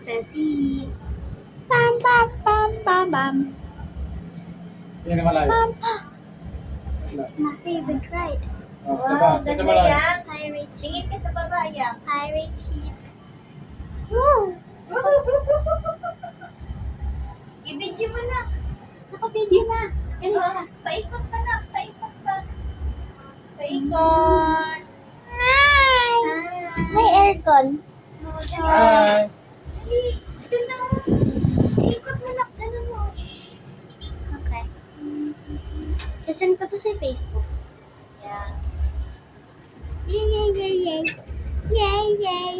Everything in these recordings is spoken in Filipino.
Tessie. Pam pam pam pam pam. Yan na malayo. Pam. My favorite ride. Oh, Wow, ito ganda malayo. yan. Hi Richie. Tingin ka sa baba yan. Hi Richie. Woo! I-video mo na. Naka-video na. Oh, paikot pa na. Paikot pa. Paikot. Hi! Hi. May aircon. Oh, dali. Hi! Dali. Ganun. Ikot mo na. Ganun mo. Okay. Sasend ko to sa Facebook. Yan. Yay, yay, yay, yay. Yay, yay.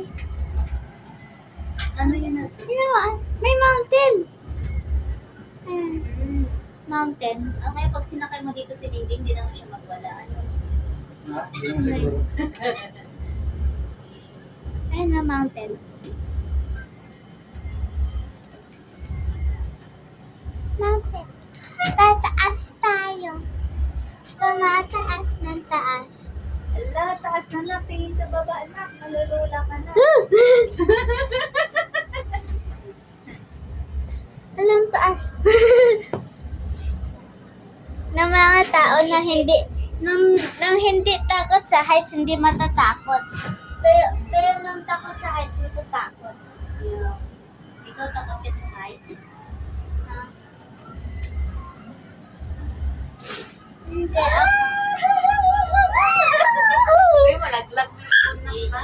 Ano yun natin? You know what? May mountain. Mm. Mountain. Okay, pag sinakay mo dito si Dingding, di naman siya magwala. Ano? Ah, hindi naman siguro. Ayun na mountain. Mountain. Tataas tayo. Tumataas ng taas. Ala, taas na na. Tingin sa baba na. Malulula ka na. Alam taas. ng mga tao na hindi nang hindi takot sa heights, hindi matatakot. Pero nung takot sa heights, matatakot. Yeah. Ikaw takot ka sa height? Ha? Hindi ako. Uy, malaglag na ka.